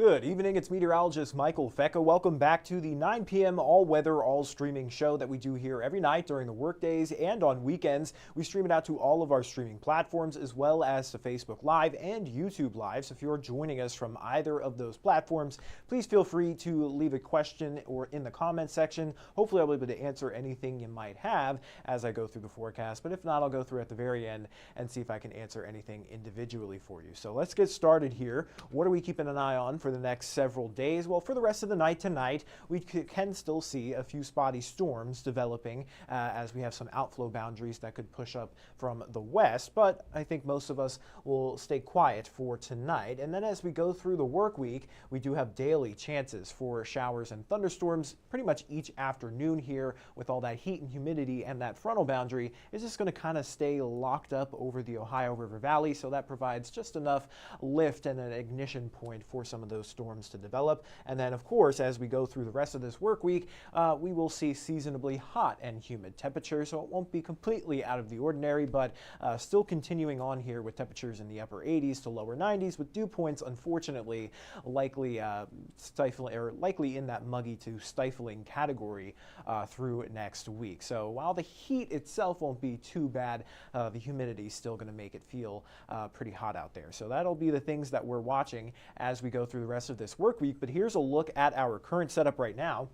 Good evening, it's meteorologist Michael Fecka. Welcome back to the 9 p.m. all-weather, all-streaming show that we do here every night during the workdays and on weekends. We stream it out to all of our streaming platforms as well as to Facebook Live and YouTube Live. So if you're joining us from either of those platforms, please feel free to leave a question or in the comment section. Hopefully I'll be able to answer anything you might have as I go through the forecast, but if not, I'll go through at the very end and see if I can answer anything individually for you. So let's get started here. What are we keeping an eye on for the next several days? Well, for the rest of the night tonight, we can still see a few spotty storms developing as we have some outflow boundaries that could push up from the west, but I think most of us will stay quiet for tonight. And then as we go through the work week, we do have daily chances for showers and thunderstorms pretty much each afternoon here. With all that heat and humidity and that frontal boundary, it's just going to kind of stay locked up over the Ohio River Valley, so that provides just enough lift and an ignition point for some of those storms to develop. And then of course, as we go through the rest of this work week, we will see seasonably hot and humid temperatures, so it won't be completely out of the ordinary, but still continuing on here with temperatures in the upper 80s to lower 90s, with dew points unfortunately likely stifling, or likely in that muggy to stifling category through next week. So while the heat itself won't be too bad, the humidity is still going to make it feel pretty hot out there. So that'll be the things that we're watching as we go through the rest of this work week. But here's a look at our current setup right now.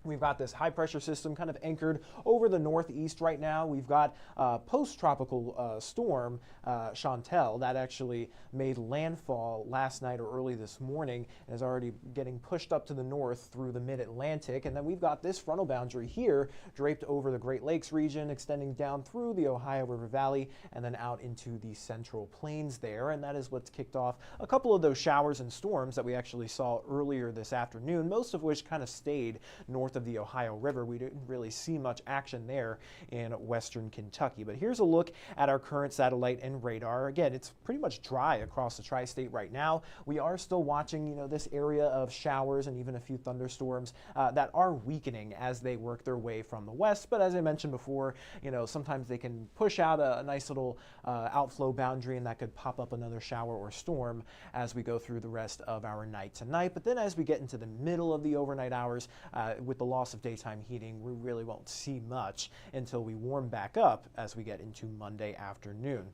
We've got this high pressure system kind of anchored over the northeast right now. We've got post-tropical storm Chantal that actually made landfall last night or early this morning and is already getting pushed up to the north through the mid-Atlantic. And then we've got this frontal boundary here draped over the Great Lakes region, extending down through the Ohio River Valley and then out into the central plains there. And that is what's kicked off a couple of those showers and storms that we actually saw earlier this afternoon, most of which kind of stayed north of the Ohio River. We didn't really see much action there in western Kentucky. But here's a look at our current satellite and radar. Again, it's pretty much dry across the tri-state right now. We are still watching, this area of showers and even a few thunderstorms that are weakening as they work their way from the west. But as I mentioned before, sometimes they can push out a nice little outflow boundary, and that could pop up another shower or storm as we go through the rest of our night tonight. But then as we get into the middle of the overnight hours, with the loss of daytime heating, we really won't see much until we warm back up as we get into Monday afternoon.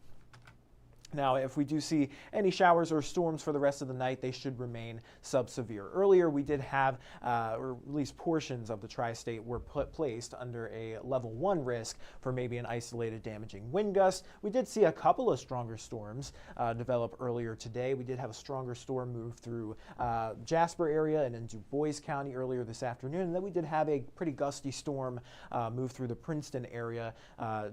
Now, if we do see any showers or storms for the rest of the night, they should remain sub-severe. Earlier, we did have, or at least portions of the tri-state were placed under a level 1 risk for maybe an isolated damaging wind gust. We did see a couple of stronger storms develop earlier today. We did have a stronger storm move through Jasper area and in Du Bois County earlier this afternoon. And then we did have a pretty gusty storm move through the Princeton area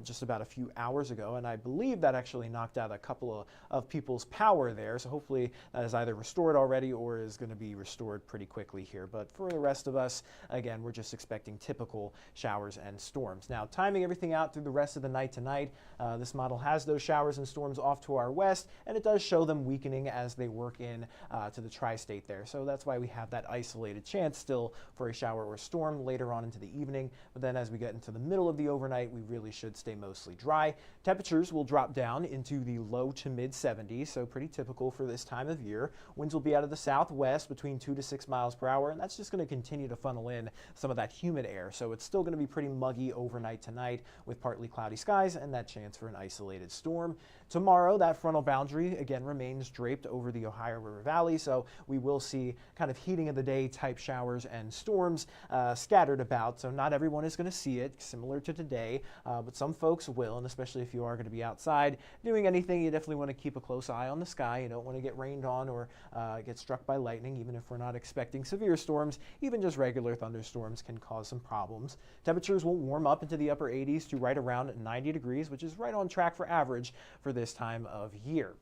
just about a few hours ago. And I believe that actually knocked out a couple of people's power there, so hopefully that is either restored already or is going to be restored pretty quickly here. But for the rest of us, again, we're just expecting typical showers and storms. Now, timing everything out through the rest of the night tonight, this model has those showers and storms off to our west, and it does show them weakening as they work in to the tri-state there. So that's why we have that isolated chance still for a shower or storm later on into the evening. But then as we get into the middle of the overnight, we really should stay mostly dry. Temperatures will drop down into the low to mid 70s, so pretty typical for this time of year. Winds will be out of the southwest between 2 to 6 miles per hour, and that's just going to continue to funnel in some of that humid air. So it's still going to be pretty muggy overnight tonight with partly cloudy skies and that chance for an isolated storm. Tomorrow, that frontal boundary again remains draped over the Ohio River Valley, so we will see kind of heating of the day type showers and storms scattered about. So not everyone is going to see it, similar to today, but some folks will, and especially if you are going to be outside doing anything, you definitely want to keep a close eye on the sky. You don't want to get rained on or get struck by lightning, even if we're not expecting severe storms. Even just regular thunderstorms can cause some problems. Temperatures will warm up into the upper 80s to right around 90 degrees, which is right on track for average for this time of year.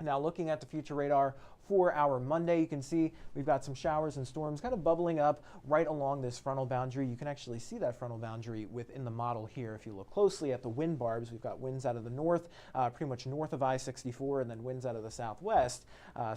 Now, looking at the future radar for our Monday, you can see we've got some showers and storms kind of bubbling up right along this frontal boundary. You can actually see that frontal boundary within the model here. If you look closely at the wind barbs, we've got winds out of the north, pretty much north of I-64, and then winds out of the southwest,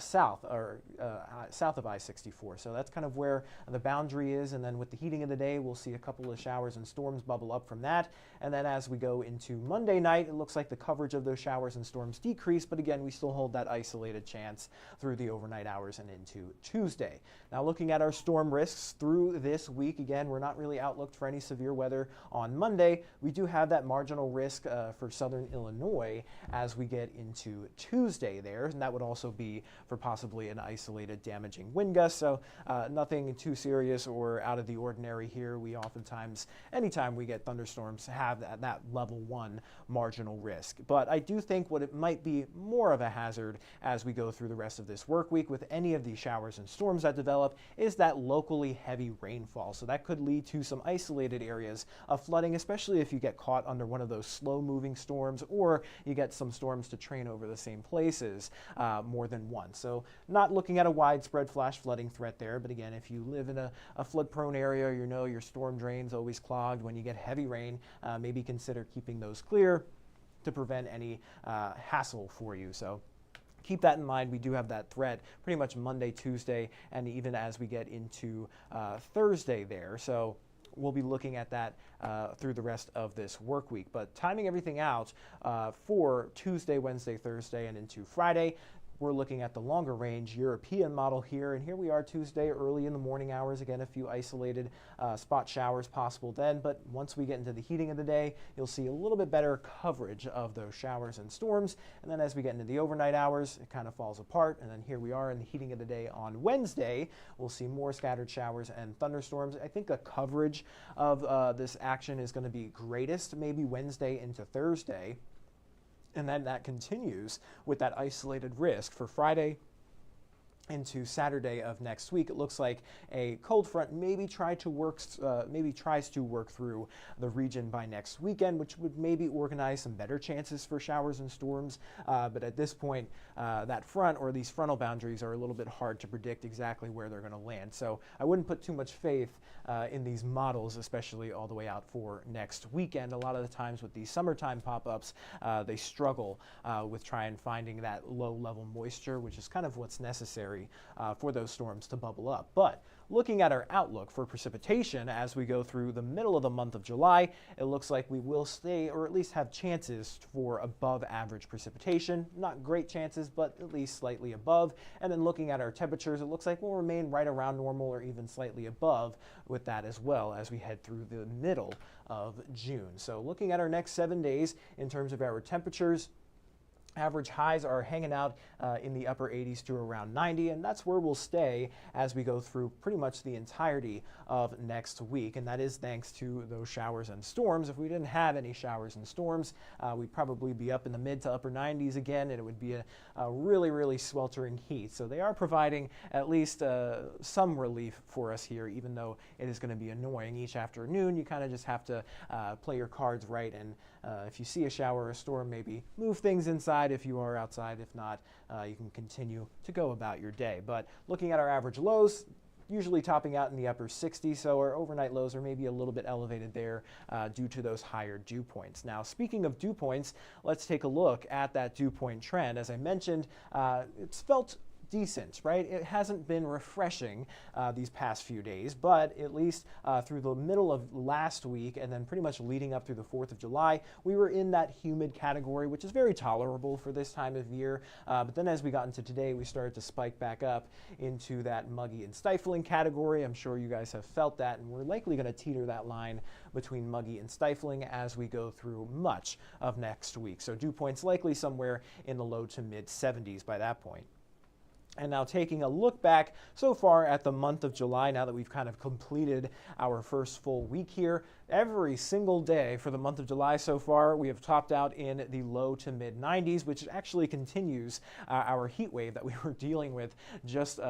south of I-64. So that's kind of where the boundary is. And then with the heating of the day, we'll see a couple of showers and storms bubble up from that. And then as we go into Monday night, it looks like the coverage of those showers and storms decrease, but again, we still hold that isolated chance through the overnight hours and into Tuesday. Now, looking at our storm risks through this week, again, we're not really outlooked for any severe weather on Monday. We do have that marginal risk for southern Illinois as we get into Tuesday there, and that would also be for possibly an isolated damaging wind gust. So nothing too serious or out of the ordinary here. We oftentimes, anytime we get thunderstorms, have that level 1 marginal risk. But I do think what it might be more of a hazard as we go through the rest of this work week with any of these showers and storms that develop is that locally heavy rainfall. So that could lead to some isolated areas of flooding, especially if you get caught under one of those slow moving storms or you get some storms to train over the same places more than once. So not looking at a widespread flash flooding threat there, but again, if you live in a flood prone area, you know your storm drain's always clogged when you get heavy rain, maybe consider keeping those clear to prevent any hassle for you. So keep that in mind. We do have that threat pretty much Monday, Tuesday, and even as we get into Thursday there. So we'll be looking at that through the rest of this work week. But timing everything out for Tuesday, Wednesday, Thursday, and into Friday, we're looking at the longer range European model here, and here we are Tuesday early in the morning hours. Again, a few isolated spot showers possible then, but once we get into the heating of the day, you'll see a little bit better coverage of those showers and storms. And then as we get into the overnight hours, it kind of falls apart. And then here we are in the heating of the day on Wednesday. We'll see more scattered showers and thunderstorms. I think the coverage of this action is going to be greatest maybe Wednesday into Thursday. And then that continues with that isolated risk for Friday into Saturday of next week. It looks like a cold front maybe tries to work through the region by next weekend, which would maybe organize some better chances for showers and storms. But at this point, that front or these frontal boundaries are a little bit hard to predict exactly where they're going to land. So I wouldn't put too much faith in these models, especially all the way out for next weekend. A lot of the times with these summertime pop-ups, they struggle with finding that low-level moisture, which is kind of what's necessary for those storms to bubble up. But looking at our outlook for precipitation as we go through the middle of the month of July, it looks like we will stay or at least have chances for above average precipitation. Not great chances, but at least slightly above. And then looking at our temperatures, it looks like we'll remain right around normal or even slightly above with that as well as we head through the middle of June. So looking at our next 7 days in terms of our temperatures, average highs are hanging out in the upper 80s to around 90, and that's where we'll stay as we go through pretty much the entirety of next week, and that is thanks to those showers and storms. If we didn't have any showers and storms, we'd probably be up in the mid to upper 90s again, and it would be a really, really sweltering heat. So they are providing at least some relief for us here, even though it is going to be annoying each afternoon. You kind of just have to play your cards right, and if you see a shower or a storm, maybe move things inside if you are outside. If not, you can continue to go about your day. But looking at our average lows, usually topping out in the upper 60s, so our overnight lows are maybe a little bit elevated there due to those higher dew points. Now, speaking of dew points, let's take a look at that dew point trend. As I mentioned, it's felt decent, right? It hasn't been refreshing these past few days, but at least through the middle of last week and then pretty much leading up through the 4th of July, we were in that humid category, which is very tolerable for this time of year. But then as we got into today, we started to spike back up into that muggy and stifling category. I'm sure you guys have felt that, and we're likely going to teeter that line between muggy and stifling as we go through much of next week. So dew points likely somewhere in the low to mid 70s by that point. And now taking a look back so far at the month of July, now that we've kind of completed our first full week here, every single day for the month of July so far, we have topped out in the low to mid 90s, which actually continues our heat wave that we were dealing with just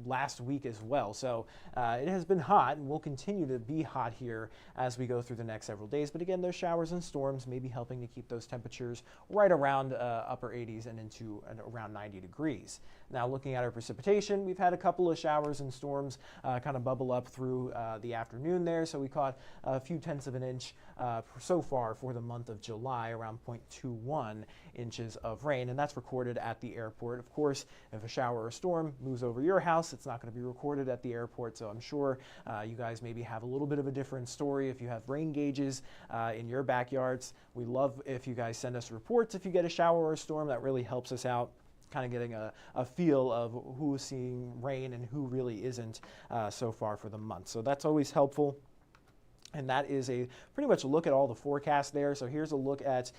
last week as well. So it has been hot and will continue to be hot here as we go through the next several days. But again, those showers and storms may be helping to keep those temperatures right around upper 80s and into around 90 degrees. Now looking at our precipitation, we've had a couple of showers and storms kind of bubble up through the afternoon there. So we caught a few tenths of an inch so far for the month of July, around 0.21 inches of rain, and that's recorded at the airport. Of course, if a shower or storm moves over your house, it's not going to be recorded at the airport, so I'm sure you guys maybe have a little bit of a different story if you have rain gauges in your backyards. We love if you guys send us reports if you get a shower or a storm. That really helps us out kind of getting a feel of who's seeing rain and who really isn't so far for the month. So that's always helpful. And that is a pretty much a look at all the forecasts there. So here's a look at,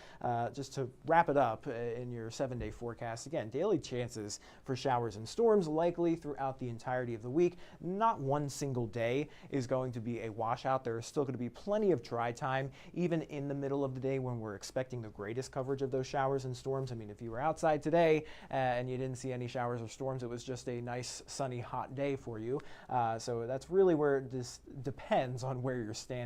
just to wrap it up in your 7-day forecast. Again, daily chances for showers and storms likely throughout the entirety of the week. Not one single day is going to be a washout. There is still going to be plenty of dry time, even in the middle of the day when we're expecting the greatest coverage of those showers and storms. I mean, if you were outside today and you didn't see any showers or storms, it was just a nice, sunny, hot day for you. So that's really where this depends on where you're standing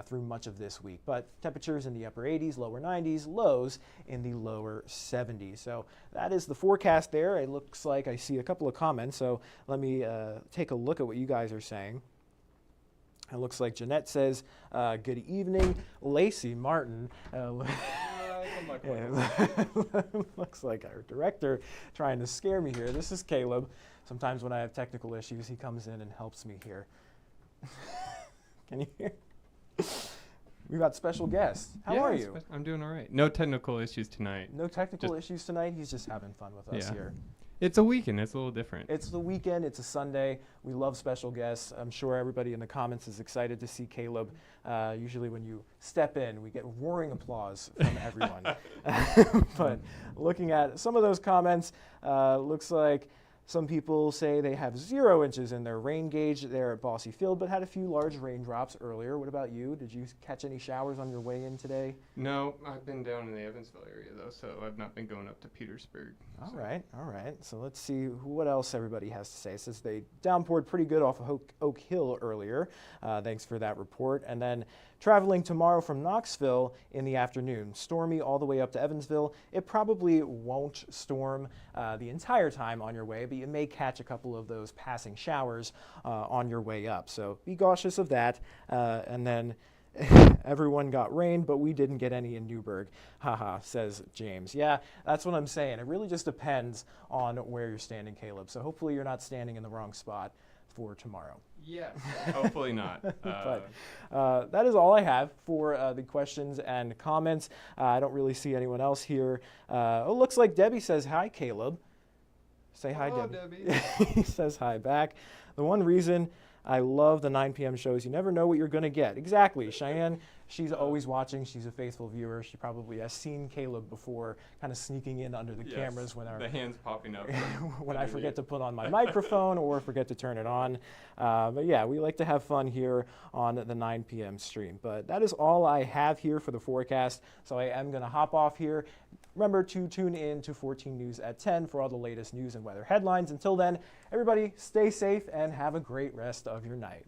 through much of this week. But temperatures in the upper 80s, lower 90s, lows in the lower 70s. So that is the forecast there. It looks like I see a couple of comments, so let me take a look at what you guys are saying. It looks like Jeanette says, good evening. Lacey Martin. Looks like our director trying to scare me here. This is Caleb. Sometimes when I have technical issues, he comes in and helps me here. Can you hear? We've got special guests. How are you? I'm doing all right. No technical issues tonight. No technical issues tonight. He's just having fun with us here. It's a weekend. It's a little different. It's the weekend. It's a Sunday. We love special guests. I'm sure everybody in the comments is excited to see Caleb. Usually when you step in, we get roaring applause from everyone. But looking at some of those comments, looks like some people say they have 0 inches in their rain gauge there at Bosse Field, but had a few large raindrops earlier. What about you? Did you catch any showers on your way in today? No, I've been down in the Evansville area, though, so I've not been going up to Petersburg. All right. So let's see what else everybody has to say. It says they downpoured pretty good off of Oak Hill earlier. Thanks for that report. And then traveling tomorrow from Knoxville in the afternoon. Stormy all the way up to Evansville. It probably won't storm the entire time on your way, but you may catch a couple of those passing showers on your way up. So be cautious of that. And then everyone got rain, but we didn't get any in Newburgh. Haha, says James. Yeah, that's what I'm saying. It really just depends on where you're standing, Caleb. So hopefully you're not standing in the wrong spot for tomorrow. Yes, hopefully not. But that is all I have for the questions and comments. I don't really see anyone else here. Oh, looks like Debbie says, hi, Caleb. Say hi, Debbie. He says hi back. The one reason I love the 9 p.m. shows, you never know what you're going to get. Exactly. Cheyenne, she's always watching. She's a faithful viewer. She probably has seen Caleb before, kind of sneaking in under the cameras when the hands popping up. when I forget to put on my microphone or forget to turn it on. But yeah, we like to have fun here on the 9 p.m. stream. But that is all I have here for the forecast. So I am going to hop off here. Remember to tune in to 14 News at 10 for all the latest news and weather headlines. Until then, everybody stay safe and have a great rest of your night.